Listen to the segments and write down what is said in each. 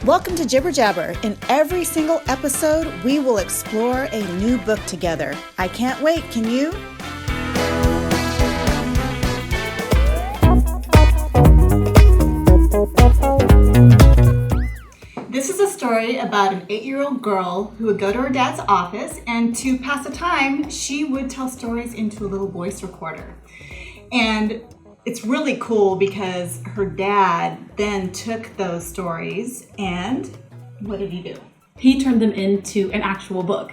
Welcome to Jibber Jabber. In every single episode, we will explore a new book together. I can't wait, can you? This is a story about an 8-year-old girl who would go to her dad's office, and to pass the time, she would tell stories into a little voice recorder. And it's really cool because her dad then took those stories and what did he do? He turned them into an actual book.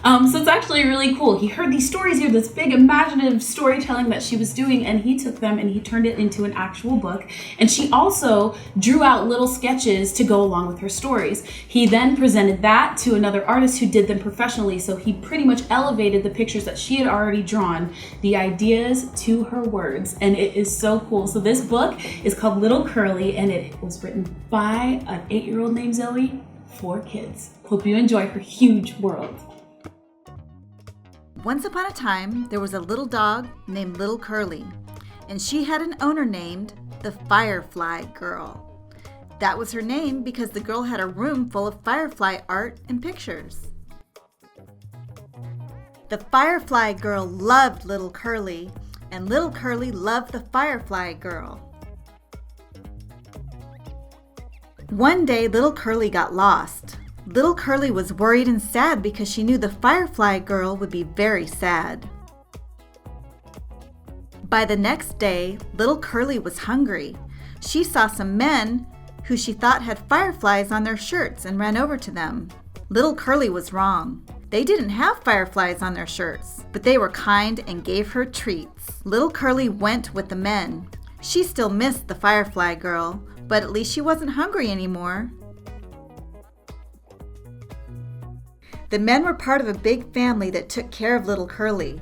So it's actually really cool. He heard these stories here, this big imaginative storytelling that she was doing, and he took them and he turned it into an actual book. And she also drew out little sketches to go along with her stories. He then presented that to another artist who did them professionally. So he pretty much elevated the pictures that she had already drawn, the ideas to her words. And it is so cool. So this book is called Little Curly, and it was written by an 8-year-old named Zoe for kids. Hope you enjoy her huge world. Once upon a time, there was a little dog named Little Curly, and she had an owner named the Firefly Girl. That was her name because the girl had a room full of firefly art and pictures. The Firefly Girl loved Little Curly, and Little Curly loved the Firefly Girl. One day, Little Curly got lost. Little Curly was worried and sad because she knew the Firefly Girl would be very sad. By the next day, Little Curly was hungry. She saw some men who she thought had fireflies on their shirts and ran over to them. Little Curly was wrong. They didn't have fireflies on their shirts, but they were kind and gave her treats. Little Curly went with the men. She still missed the Firefly Girl, but at least she wasn't hungry anymore. The men were part of a big family that took care of Little Curly.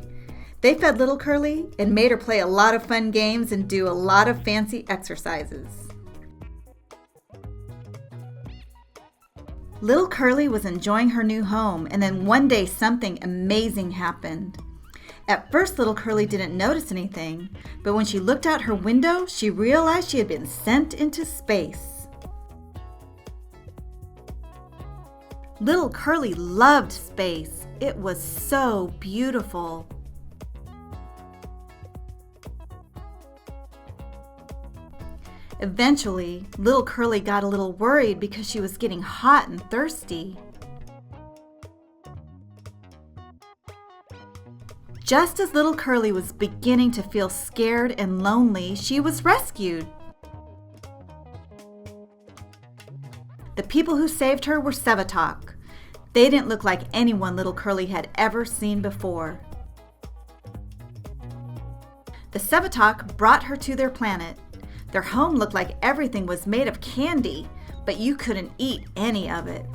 They fed Little Curly and made her play a lot of fun games and do a lot of fancy exercises. Little Curly was enjoying her new home, and then one day something amazing happened. At first, Little Curly didn't notice anything, but when she looked out her window, she realized she had been sent into space. Little Curly loved space. It was so beautiful. Eventually, Little Curly got a little worried because she was getting hot and thirsty. Just as Little Curly was beginning to feel scared and lonely, she was rescued. The people who saved her were Sevatok. They didn't look like anyone Little Curly had ever seen before. The Sevatok brought her to their planet. Their home looked like everything was made of candy, but you couldn't eat any of it.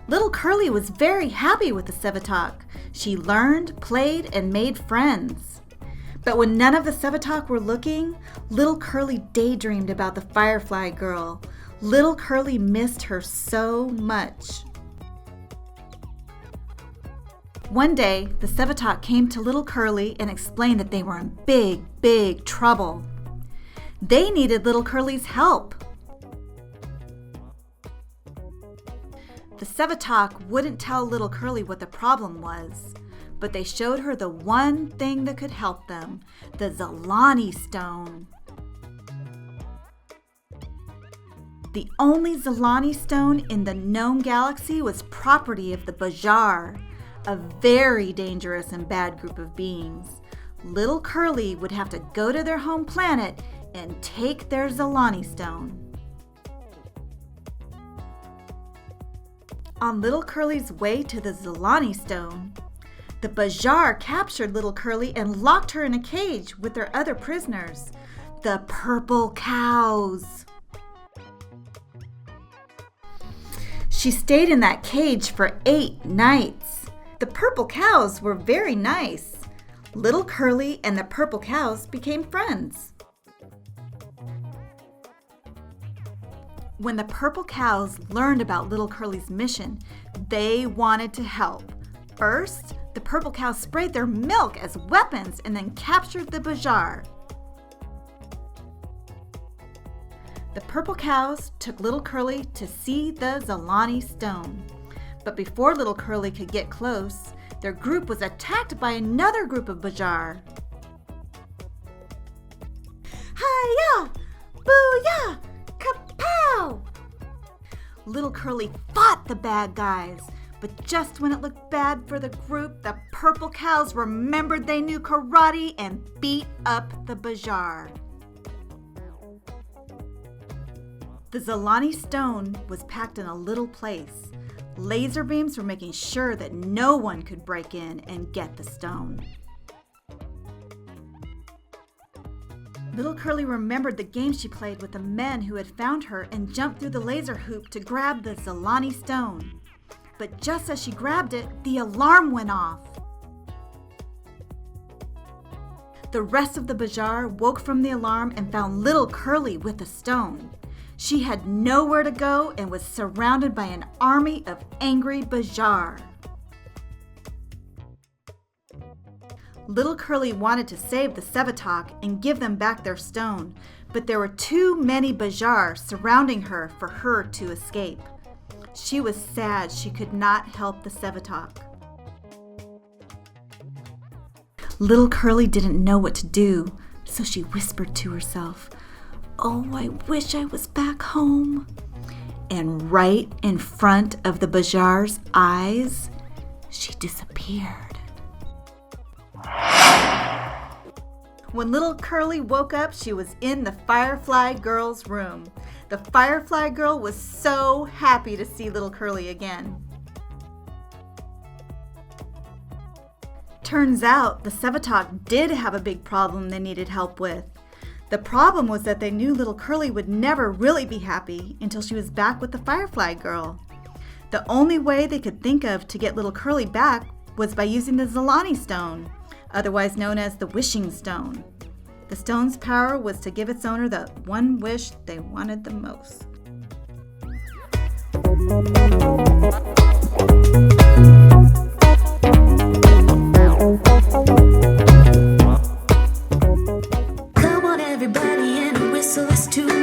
Little Curly was very happy with the Sevatok. She learned, played, and made friends. But when none of the Sevatok were looking, Little Curly daydreamed about the Firefly Girl. Little Curly missed her so much. One day, the Sevatok came to Little Curly and explained that they were in big, big trouble. They needed Little Curly's help. The Sevatok wouldn't tell Little Curly what the problem was, but they showed her the one thing that could help them, the Zalani Stone. The only Zalani Stone in the known galaxy was property of the Bajar, a very dangerous and bad group of beings. Little Curly would have to go to their home planet and take their Zalani Stone. On Little Curly's way to the Zalani Stone, the Bajar captured Little Curly and locked her in a cage with their other prisoners, the purple cows. She stayed in that cage for 8 nights. The purple cows were very nice. Little Curly and the purple cows became friends. When the purple cows learned about Little Curly's mission, they wanted to help. First, the purple cows sprayed their milk as weapons and then captured the Bajar. The purple cows took little Curly to see the Zalani stone. But before little Curly could get close, their group was attacked by another group of Bajar. Hi-ya! Boo-ya! Kapow! Little Curly fought the bad guys, but just when it looked bad for the group, the purple cows remembered they knew karate and beat up the Bajar. The Zalani stone was packed in a little place. Laser beams were making sure that no one could break in and get the stone. Little Curly remembered the game she played with the men who had found her and jumped through the laser hoop to grab the Zalani stone. But just as she grabbed it, the alarm went off. The rest of the Bajar woke from the alarm and found little Curly with the stone. She had nowhere to go and was surrounded by an army of angry Bajar. Little Curly wanted to save the Sevatok and give them back their stone, but there were too many Bajar surrounding her for her to escape. She was sad she could not help the Sevatok. Little Curly didn't know what to do, so she whispered to herself, "Oh, I wish I was back home." And right in front of the Bajar's eyes, she disappeared. When little Curly woke up, she was in the Firefly Girl's room. The Firefly Girl was so happy to see little Curly again. Turns out the Sevatok did have a big problem they needed help with. The problem was that they knew little Curly would never really be happy until she was back with the Firefly Girl. The only way they could think of to get little Curly back was by using the Zalani stone, otherwise known as the Wishing Stone. The stone's power was to give its owner the one wish they wanted the most. Come on everybody and whistle us too.